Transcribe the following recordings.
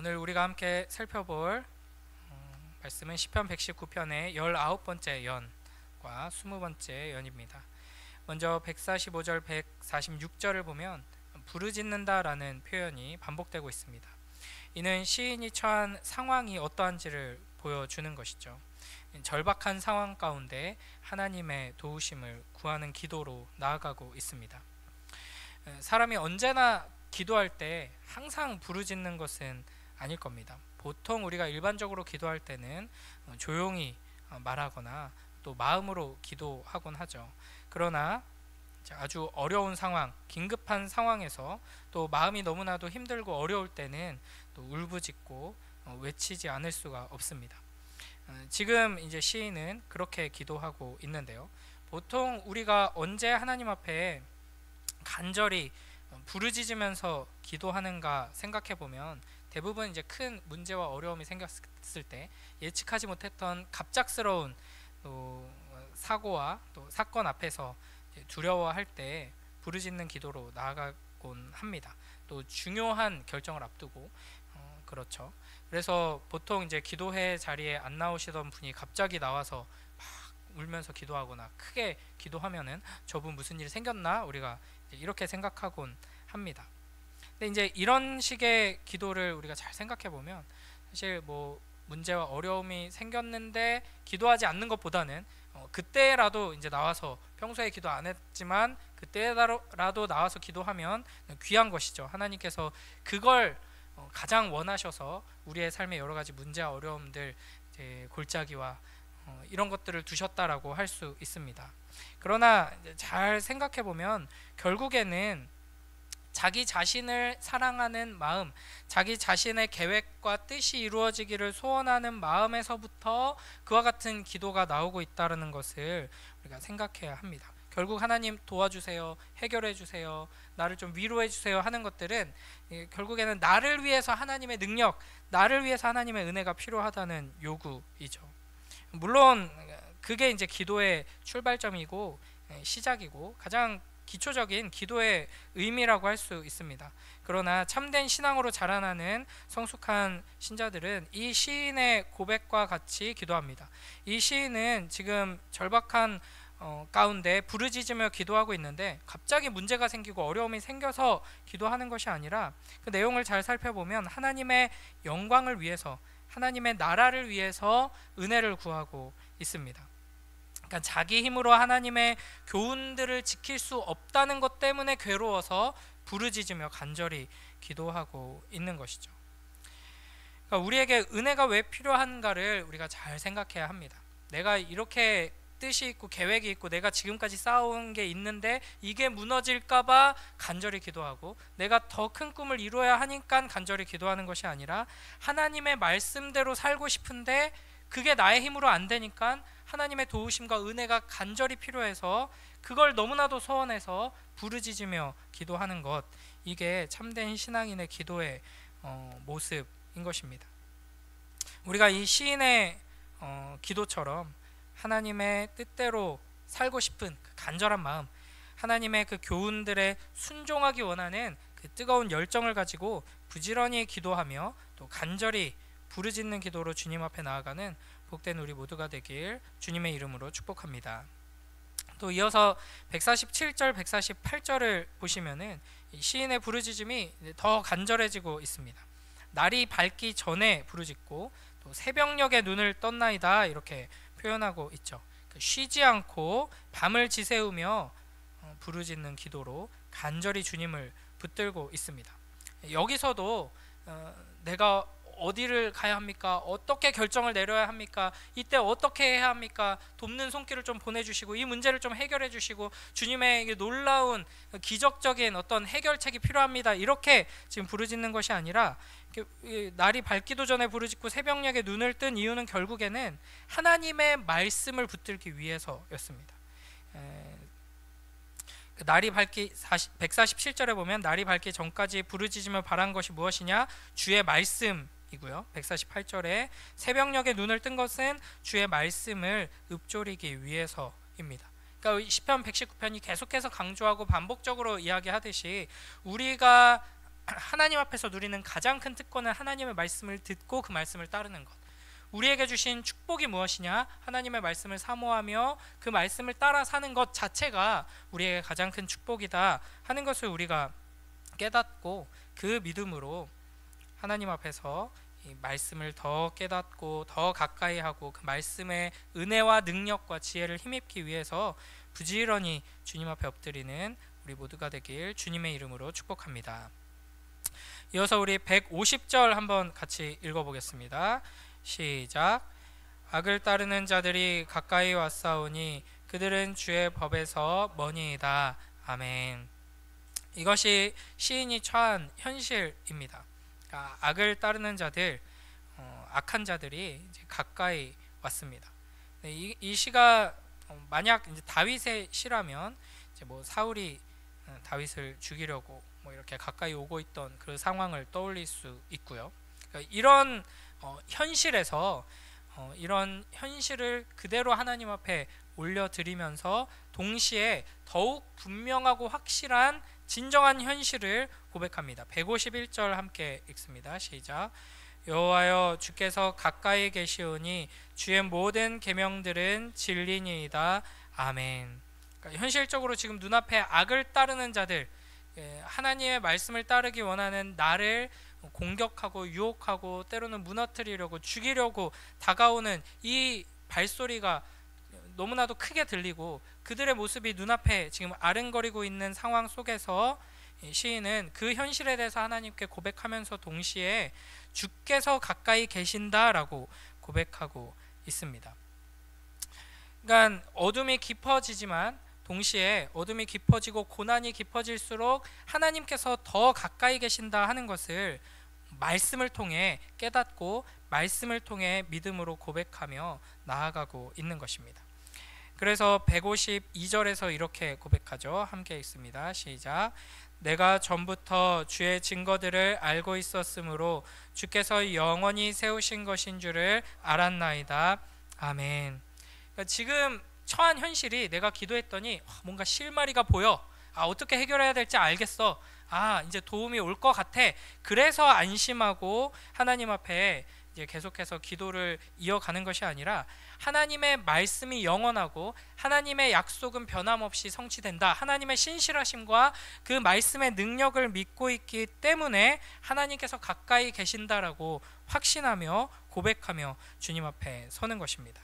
오늘 우리가 함께 살펴볼 말씀은 시편 119편의 19번째 연과 20번째 연입니다. 먼저 145절, 146절을 보면 부르짖는다 라는 표현이 반복되고 있습니다. 이는 시인이 처한 상황이 어떠한지를 보여주는 것이죠. 절박한 상황 가운데 하나님의 도우심을 구하는 기도로 나아가고 있습니다. 사람이 언제나 기도할 때 항상 부르짖는 것은 아닐 겁니다. 보통 우리가 일반적으로 기도할 때는 조용히 말하거나 또 마음으로 기도하곤 하죠. 그러나 아주 어려운 상황, 긴급한 상황에서 또 마음이 너무나도 힘들고 어려울 때는 또 울부짖고 외치지 않을 수가 없습니다. 지금 이제 시인은 그렇게 기도하고 있는데요. 보통 우리가 언제 하나님 앞에 간절히 부르짖으면서 기도하는가 생각해 보면 대부분 이제 큰 문제와 어려움이 생겼을 때 예측하지 못했던 갑작스러운 또 사고와 또 사건 앞에서 두려워할 때 부르짖는 기도로 나아가곤 합니다. 또 중요한 결정을 앞두고 그렇죠. 그래서 보통 이제 기도회 자리에 안 나오시던 분이 갑자기 나와서 막 울면서 기도하거나 크게 기도하면은 저분 무슨 일이 생겼나 우리가 이렇게 생각하곤 합니다. 근데 이제 이런 식의 기도를 우리가 잘 생각해 보면 사실 뭐 문제와 어려움이 생겼는데 기도하지 않는 것보다는 그때라도 이제 나와서 평소에 기도 안 했지만 그때라도 나와서 기도하면 귀한 것이죠. 하나님께서 그걸 가장 원하셔서 우리의 삶의 여러 가지 문제와 어려움들, 골짜기와 이런 것들을 두셨다라고 할 수 있습니다. 그러나 잘 생각해 보면 결국에는 자기 자신을 사랑하는 마음, 자기 자신의 계획과 뜻이 이루어지기를 소원하는 마음에서부터 그와 같은 기도가 나오고 있다는 것을 우리가 생각해야 합니다. 결국 하나님 도와주세요, 해결해 주세요, 나를 좀 위로해 주세요 하는 것들은 결국에는 나를 위해서 하나님의 능력, 나를 위해서 하나님의 은혜가 필요하다는 요구이죠. 물론 그게 이제 기도의 출발점이고 시작이고 가장 기초적인 기도의 의미라고 할 수 있습니다. 그러나 참된 신앙으로 자라나는 성숙한 신자들은 이 시인의 고백과 같이 기도합니다. 이 시인은 지금 절박한 가운데 부르짖으며 기도하고 있는데 갑자기 문제가 생기고 어려움이 생겨서 기도하는 것이 아니라 그 내용을 잘 살펴보면 하나님의 영광을 위해서, 하나님의 나라를 위해서 은혜를 구하고 있습니다. 그러니까 자기 힘으로 하나님의 교훈들을 지킬 수 없다는 것 때문에 괴로워서 부르짖으며 간절히 기도하고 있는 것이죠. 그러니까 우리에게 은혜가 왜 필요한가를 우리가 잘 생각해야 합니다. 내가 이렇게 뜻이 있고 계획이 있고 내가 지금까지 쌓아온 게 있는데 이게 무너질까봐 간절히 기도하고 내가 더 큰 꿈을 이루어야 하니까 간절히 기도하는 것이 아니라 하나님의 말씀대로 살고 싶은데 그게 나의 힘으로 안 되니까 하나님의 도우심과 은혜가 간절히 필요해서 그걸 너무나도 소원해서 부르짖으며 기도하는 것, 이게 참된 신앙인의 기도의 모습인 것입니다. 우리가 이 시인의 기도처럼 하나님의 뜻대로 살고 싶은 그 간절한 마음, 하나님의 그 교훈들에 순종하기 원하는 그 뜨거운 열정을 가지고 부지런히 기도하며 또 간절히 부르짖는 기도로 주님 앞에 나아가는 복된 우리 모두가 되길 주님의 이름으로 축복합니다. 또 이어서 147절, 148절을 보시면은 시인의 부르짖음이 더 간절해지고 있습니다. 날이 밝기 전에 부르짖고 또 새벽녘에 눈을 떴나이다 이렇게 표현하고 있죠. 쉬지 않고 밤을 지새우며 부르짖는 기도로 간절히 주님을 붙들고 있습니다. 여기서도 내가 어디를 가야 합니까? 어떻게 결정을 내려야 합니까? 이때 어떻게 해야 합니까? 돕는 손길을 좀 보내주시고 이 문제를 좀 해결해 주시고 주님의 놀라운 기적적인 어떤 해결책이 필요합니다. 이렇게 지금 부르짖는 것이 아니라 날이 밝기도 전에 부르짖고 새벽녘에 눈을 뜬 이유는 결국에는 하나님의 말씀을 붙들기 위해서였습니다. 날이 밝기 147절에 보면 날이 밝기 전까지 부르짖으며 바란 것이 무엇이냐? 주의 말씀이고요. 148절에 새벽녘에 눈을 뜬 것은 주의 말씀을 읊조리기 위해서입니다. 그러니까 시편 119편이 계속해서 강조하고 반복적으로 이야기하듯이 우리가 하나님 앞에서 누리는 가장 큰 특권은 하나님의 말씀을 듣고 그 말씀을 따르는 것. 우리에게 주신 축복이 무엇이냐? 하나님의 말씀을 사모하며 그 말씀을 따라 사는 것 자체가 우리에게 가장 큰 축복이다 하는 것을 우리가 깨닫고, 그 믿음으로 하나님 앞에서 이 말씀을 더 깨닫고 더 가까이 하고 그 말씀의 은혜와 능력과 지혜를 힘입기 위해서 부지런히 주님 앞에 엎드리는 우리 모두가 되길 주님의 이름으로 축복합니다. 이어서 우리 150절 한번 같이 읽어보겠습니다. 시작. 악을 따르는 자들이 가까이 왔사오니 그들은 주의 법에서 머니이다. 아멘. 이것이 시인이 처한 현실입니다. 그러니까 악을 따르는 자들, 악한 자들이 이제 가까이 왔습니다. 이 시가 만약 이제 다윗의 시라면 이제 뭐 사울이 다윗을 죽이려고 뭐 이렇게 가까이 오고 있던 그 상황을 떠올릴 수 있고요. 그러니까 이런 현실에서 이런 현실을 그대로 하나님 앞에 올려드리면서 동시에 더욱 분명하고 확실한 진정한 현실을 고백합니다. 151절 함께 읽습니다. 시작. 여호와여 주께서 가까이 계시오니 주의 모든 계명들은 진리니이다. 아멘. 그러니까 현실적으로 지금 눈앞에 악을 따르는 자들, 하나님의 말씀을 따르기 원하는 나를 공격하고 유혹하고 때로는 무너뜨리려고 죽이려고 다가오는 이 발소리가 너무나도 크게 들리고 그들의 모습이 눈앞에 지금 아른거리고 있는 상황 속에서 시인은 그 현실에 대해서 하나님께 고백하면서 동시에 주께서 가까이 계신다라고 고백하고 있습니다. 그러니까 어둠이 깊어지지만 동시에 어둠이 깊어지고 고난이 깊어질수록 하나님께서 더 가까이 계신다 하는 것을 말씀을 통해 깨닫고 말씀을 통해 믿음으로 고백하며 나아가고 있는 것입니다. 그래서 152절에서 이렇게 고백하죠. 함께 읽습니다. 시작. 내가 전부터 주의 증거들을 알고 있었으므로 주께서 영원히 세우신 것인 줄을 알았나이다. 아멘. 그러니까 지금 처한 현실이 내가 기도했더니 뭔가 실마리가 보여. 어떻게 해결해야 될지 알겠어. 이제 도움이 올 것 같아. 그래서 안심하고 하나님 앞에 이제 계속해서 기도를 이어가는 것이 아니라 하나님의 말씀이 영원하고 하나님의 약속은 변함없이 성취된다. 하나님의 신실하심과 그 말씀의 능력을 믿고 있기 때문에 하나님께서 가까이 계신다라고 확신하며 고백하며 주님 앞에 서는 것입니다.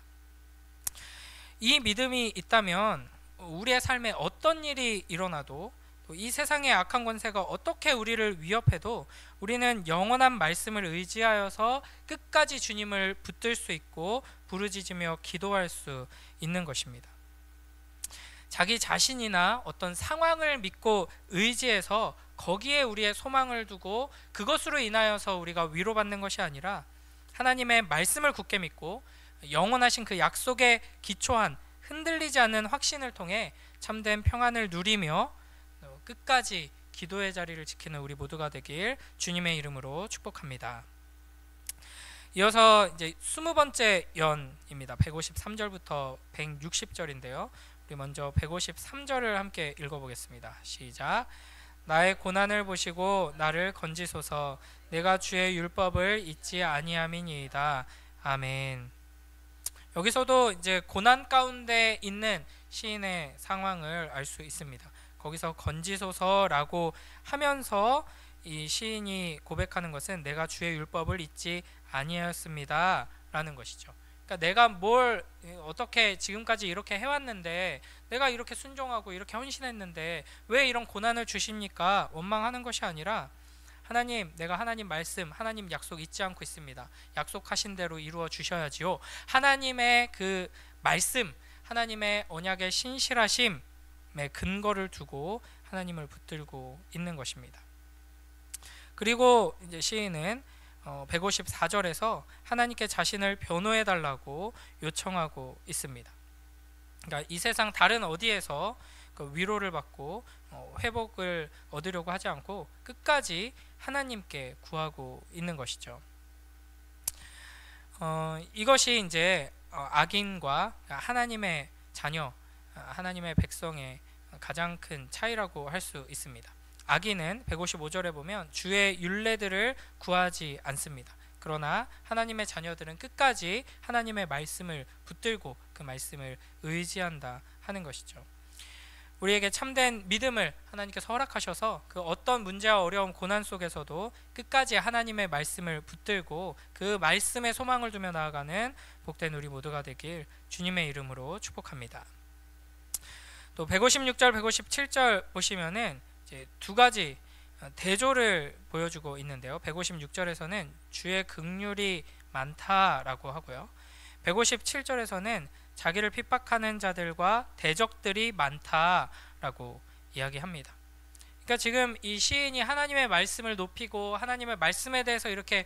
이 믿음이 있다면 우리의 삶에 어떤 일이 일어나도 이 세상의 악한 권세가 어떻게 우리를 위협해도 우리는 영원한 말씀을 의지하여서 끝까지 주님을 붙들 수 있고 부르짖으며 기도할 수 있는 것입니다. 자기 자신이나 어떤 상황을 믿고 의지해서 거기에 우리의 소망을 두고 그것으로 인하여서 우리가 위로받는 것이 아니라 하나님의 말씀을 굳게 믿고 영원하신 그 약속에 기초한 흔들리지 않는 확신을 통해 참된 평안을 누리며 끝까지 기도의 자리를 지키는 우리 모두가 되길 주님의 이름으로 축복합니다. 이어서 이제 20번째 연입니다. 153절부터 160절인데요. 우리 먼저 153절을 함께 읽어보겠습니다. 시작. 나의 고난을 보시고 나를 건지소서. 내가 주의 율법을 잊지 아니함이니이다. 아멘. 여기서도 이제 고난 가운데 있는 시인의 상황을 알 수 있습니다. 거기서 건지소서라고 하면서 이 시인이 고백하는 것은 내가 주의 율법을 잊지 아니하였습니다 라는 것이죠. 그러니까 내가 뭘 어떻게 지금까지 이렇게 해왔는데 내가 이렇게 순종하고 이렇게 헌신했는데 왜 이런 고난을 주십니까? 원망하는 것이 아니라 하나님, 내가 하나님 말씀, 하나님 약속 잊지 않고 있습니다. 약속하신 대로 이루어 주셔야지요. 하나님의 그 말씀, 하나님의 언약의 신실하심의 근거를 두고 하나님을 붙들고 있는 것입니다. 그리고 이제 시인은 154절에서 하나님께 자신을 변호해 달라고 요청하고 있습니다. 그러니까 이 세상 다른 어디에서 그 위로를 받고 회복을 얻으려고 하지 않고 끝까지 하나님께 구하고 있는 것이죠. 이것이 이제 악인과 하나님의 자녀, 하나님의 백성의 가장 큰 차이라고 할 수 있습니다. 악인은 155절에 보면 주의 율례들을 구하지 않습니다. 그러나 하나님의 자녀들은 끝까지 하나님의 말씀을 붙들고 그 말씀을 의지한다 하는 것이죠. 우리에게 참된 믿음을 하나님께서 허락하셔서 그 어떤 문제와 어려움 고난 속에서도 끝까지 하나님의 말씀을 붙들고 그 말씀에 소망을 두며 나아가는 복된 우리 모두가 되길 주님의 이름으로 축복합니다. 또 156절 157절 보시면은 이제 두 가지 대조를 보여주고 있는데요. 156절에서는 주의 긍휼이 많다라고 하고요. 157절에서는 자기를 핍박하는 자들과 대적들이 많다라고 이야기합니다. 그러니까 지금 이 시인이 하나님의 말씀을 높이고 하나님의 말씀에 대해서 이렇게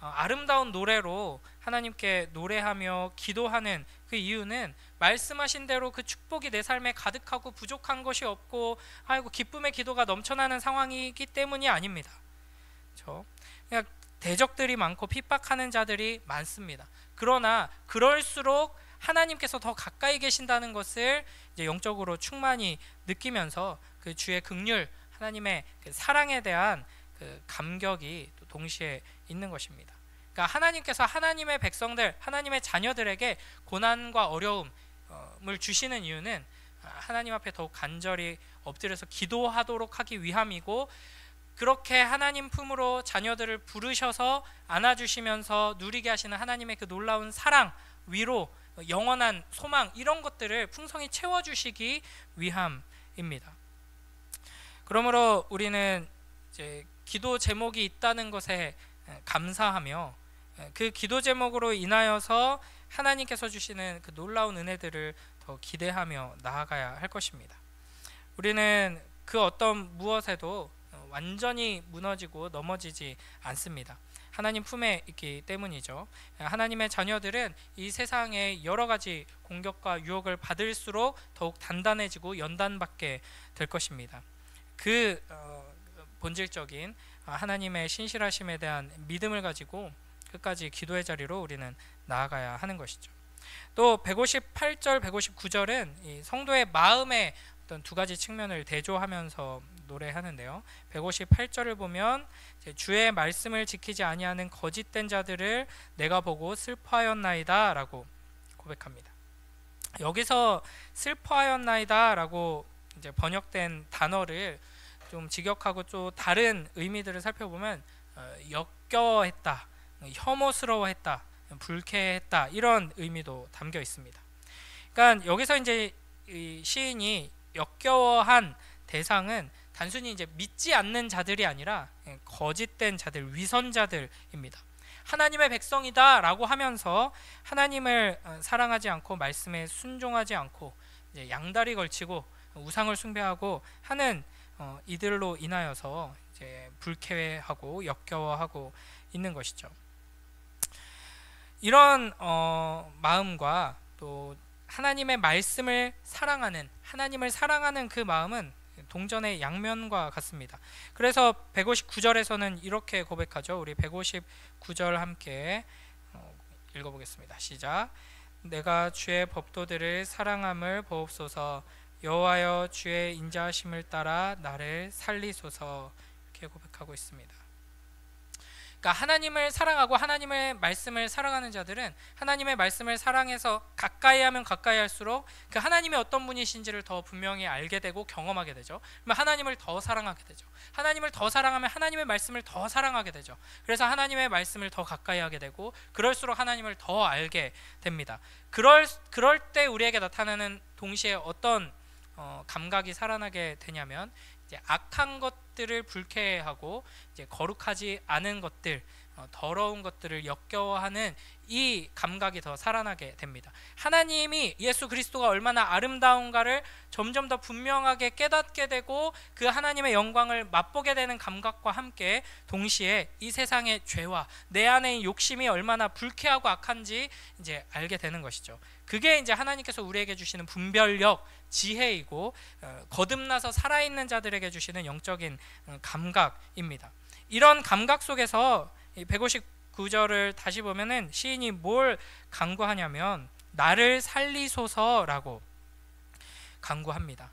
아름다운 노래로 하나님께 노래하며 기도하는 그 이유는 말씀하신 대로 그 축복이 내 삶에 가득하고 부족한 것이 없고 아이고 기쁨의 기도가 넘쳐나는 상황이기 때문이 아닙니다. 그렇죠? 그냥 대적들이 많고 핍박하는 자들이 많습니다. 그러나 그럴수록 하나님께서 더 가까이 계신다는 것을 이제 영적으로 충만히 느끼면서 그 주의 긍휼, 하나님의 그 사랑에 대한 그 감격이 또 동시에 있는 것입니다. 그러니까 하나님께서 하나님의 백성들, 하나님의 자녀들에게 고난과 어려움을 주시는 이유는 하나님 앞에 더욱 간절히 엎드려서 기도하도록 하기 위함이고, 그렇게 하나님 품으로 자녀들을 부르셔서 안아주시면서 누리게 하시는 하나님의 그 놀라운 사랑, 위로, 영원한 소망, 이런 것들을 풍성히 채워주시기 위함입니다. 그러므로 우리는 이제 기도 제목이 있다는 것에 감사하며 그 기도 제목으로 인하여서 하나님께서 주시는 그 놀라운 은혜들을 더 기대하며 나아가야 할 것입니다. 우리는 그 어떤 무엇에도 완전히 무너지고 넘어지지 않습니다. 하나님 품에 있기 때문이죠. 하나님의 자녀들은 이 세상의 여러 가지 공격과 유혹을 받을수록 더욱 단단해지고 연단받게 될 것입니다. 그 본질적인 하나님의 신실하심에 대한 믿음을 가지고 끝까지 기도의 자리로 우리는 나아가야 하는 것이죠. 또 158절, 159절은 이 성도의 마음의 어떤 두 가지 측면을 대조하면서 노래하는데요. 158절을 보면 주의 말씀을 지키지 아니하는 거짓된 자들을 내가 보고 슬퍼하였나이다 라고 고백합니다. 여기서 슬퍼하였나이다 라고 이제 번역된 단어를 좀 직역하고 또 다른 의미들을 살펴보면 역겨워했다, 혐오스러워했다, 불쾌했다, 이런 의미도 담겨 있습니다. 그러니까 여기서 이제 이 시인이 역겨워한 대상은 단순히 이제 믿지 않는 자들이 아니라 거짓된 자들, 위선자들입니다. 하나님의 백성이다 라고 하면서 하나님을 사랑하지 않고 말씀에 순종하지 않고 이제 양다리 걸치고 우상을 숭배하고 하는 이들로 인하여서 이제 불쾌해하고 역겨워하고 있는 것이죠. 이런 마음과 또 하나님의 말씀을 사랑하는, 하나님을 사랑하는 그 마음은 동전의 양면과 같습니다. 그래서 159절에서는 이렇게 고백하죠. 우리 159절 함께 읽어보겠습니다. 시작. 내가 주의 법도들을 사랑함을 보옵소서. 여호와여 주의 인자하심을 따라 나를 살리소서. 이렇게 고백하고 있습니다. 그러니까 하나님을 사랑하고 하나님의 말씀을 사랑하는 자들은 하나님의 말씀을 사랑해서 가까이 하면 가까이 할수록 그 하나님이 어떤 분이신지를 더 분명히 알게 되고 경험하게 되죠. 그러면 하나님을 더 사랑하게 되죠. 하나님을 더 사랑하면 하나님의 말씀을 더 사랑하게 되죠. 그래서 하나님의 말씀을 더 가까이 하게 되고 그럴수록 하나님을 더 알게 됩니다. 그럴 때 우리에게 나타나는 동시에 어떤 감각이 살아나게 되냐면 이제 악한 것들을 불쾌해하고 이제 거룩하지 않은 것들, 더러운 것들을 역겨워하는 이 감각이 더 살아나게 됩니다. 하나님이 예수 그리스도가 얼마나 아름다운가를 점점 더 분명하게 깨닫게 되고 그 하나님의 영광을 맛보게 되는 감각과 함께 동시에 이 세상의 죄와 내 안에 욕심이 얼마나 불쾌하고 악한지 이제 알게 되는 것이죠. 그게 이제 하나님께서 우리에게 주시는 분별력, 지혜이고 거듭나서 살아있는 자들에게 주시는 영적인 감각입니다. 이런 감각 속에서 159절을 다시 보면은 시인이 뭘 간구하냐면 나를 살리소서라고 간구합니다.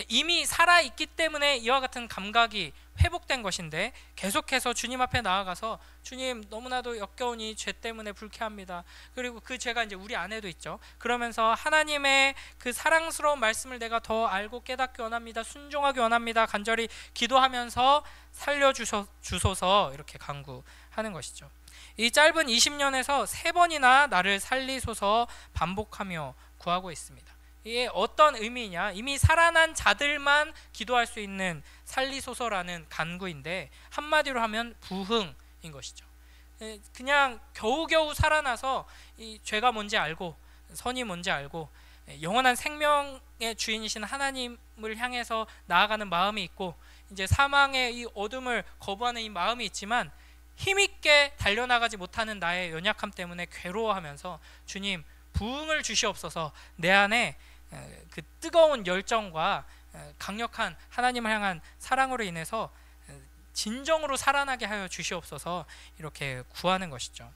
이미 살아있기 때문에 이와 같은 감각이 회복된 것인데 계속해서 주님 앞에 나아가서 주님 너무나도 역겨운 이 죄 때문에 불쾌합니다. 그리고 그 죄가 이제 우리 안에도 있죠. 그러면서 하나님의 그 사랑스러운 말씀을 내가 더 알고 깨닫기 원합니다. 순종하기 원합니다. 간절히 기도하면서 살려주소서 이렇게 간구하는 것이죠. 이 짧은 20년에서 3번이나 나를 살리소서 반복하며 구하고 있습니다. 이게 어떤 의미냐? 이미 살아난 자들만 기도할 수 있는 살리소서라는 간구인데 한마디로 하면 부흥인 것이죠. 그냥 겨우겨우 살아나서 이 죄가 뭔지 알고 선이 뭔지 알고 영원한 생명의 주인이신 하나님을 향해서 나아가는 마음이 있고 이제 사망의 이 어둠을 거부하는 이 마음이 있지만 힘있게 달려나가지 못하는 나의 연약함 때문에 괴로워하면서 주님 부흥을 주시옵소서, 내 안에 그 뜨거운 열정과 강력한 하나님을 향한 사랑으로 인해서 진정으로 살아나게 하여 주시옵소서 이렇게 구하는 것이죠.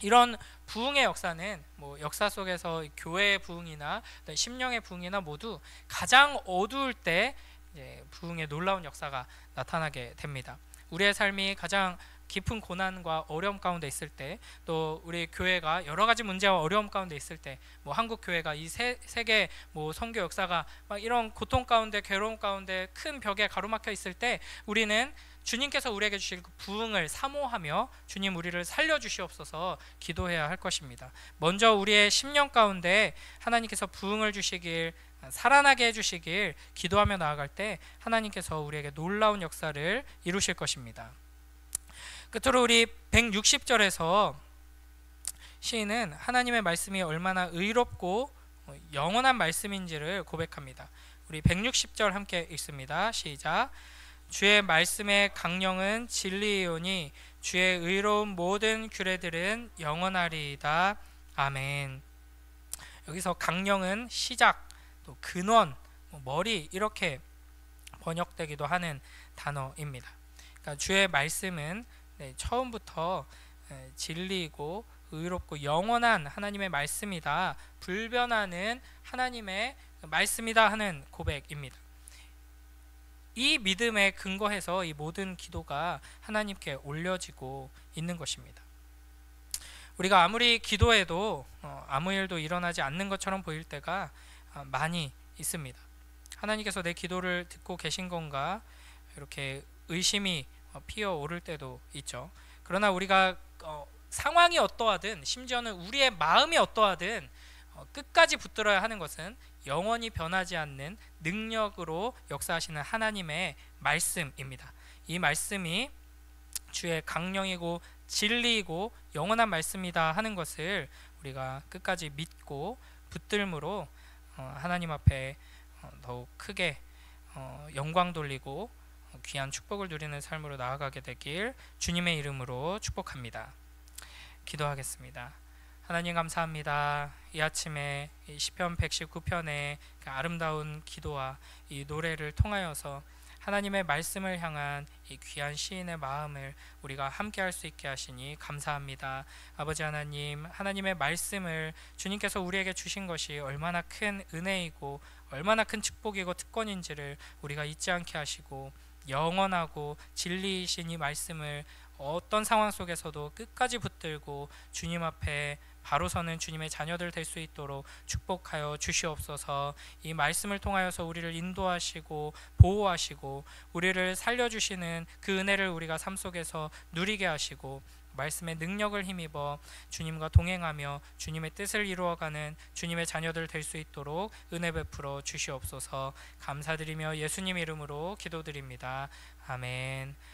이런 부흥의 역사는 뭐 역사 속에서 교회의 부흥이나 심령의 부흥이나 모두 가장 어두울 때 이제 부흥의 놀라운 역사가 나타나게 됩니다. 우리의 삶이 가장 깊은 고난과 어려움 가운데 있을 때, 또 우리 교회가 여러 가지 문제와 어려움 가운데 있을 때, 뭐 한국 교회가 이 세계 뭐 선교 역사가 막 이런 고통 가운데 괴로움 가운데 큰 벽에 가로막혀 있을 때 우리는 주님께서 우리에게 주실 그 부흥을 사모하며 주님 우리를 살려주시옵소서 기도해야 할 것입니다. 먼저 우리의 심령 가운데 하나님께서 부흥을 주시길, 살아나게 해주시길 기도하며 나아갈 때 하나님께서 우리에게 놀라운 역사를 이루실 것입니다. 끝으로 우리 160절에서 시인은 하나님의 말씀이 얼마나 의롭고 영원한 말씀인지를 고백합니다. 우리 160절 함께 읽습니다. 시작. 주의 말씀의 강령은 진리이오니 주의 의로운 모든 규례들은 영원하리이다. 아멘. 여기서 강령은 시작, 또 근원, 머리 이렇게 번역되기도 하는 단어입니다. 그러니까 주의 말씀은 처음부터 진리이고 의롭고 영원한 하나님의 말씀이다, 불변하는 하나님의 말씀이다 하는 고백입니다. 이 믿음에 근거해서 이 모든 기도가 하나님께 올려지고 있는 것입니다. 우리가 아무리 기도해도 아무 일도 일어나지 않는 것처럼 보일 때가 많이 있습니다. 하나님께서 내 기도를 듣고 계신 건가 이렇게 의심이 피어오를 때도 있죠. 그러나 우리가 상황이 어떠하든 심지어는 우리의 마음이 어떠하든 끝까지 붙들어야 하는 것은 영원히 변하지 않는 능력으로 역사하시는 하나님의 말씀입니다. 이 말씀이 주의 강령이고 진리이고 영원한 말씀이다 하는 것을 우리가 끝까지 믿고 붙들므로 하나님 앞에 더욱 크게 영광 돌리고 귀한 축복을 누리는 삶으로 나아가게 되길 주님의 이름으로 축복합니다. 기도하겠습니다. 하나님 감사합니다. 이 아침에 시편 119편의 그 아름다운 기도와 이 노래를 통하여서 하나님의 말씀을 향한 이 귀한 시인의 마음을 우리가 함께 할 수 있게 하시니 감사합니다. 아버지 하나님, 하나님의 말씀을 주님께서 우리에게 주신 것이 얼마나 큰 은혜이고 얼마나 큰 축복이고 특권인지를 우리가 잊지 않게 하시고 영원하고 진리이신 이 말씀을 어떤 상황 속에서도 끝까지 붙들고 주님 앞에 바로 서는 주님의 자녀들 될 수 있도록 축복하여 주시옵소서. 이 말씀을 통하여서 우리를 인도하시고 보호하시고 우리를 살려주시는 그 은혜를 우리가 삶 속에서 누리게 하시고 말씀의 능력을 힘입어 주님과 동행하며 주님의 뜻을 이루어가는 주님의 자녀들 될 수 있도록 은혜 베풀어 주시옵소서. 감사드리며 예수님 이름으로 기도드립니다. 아멘.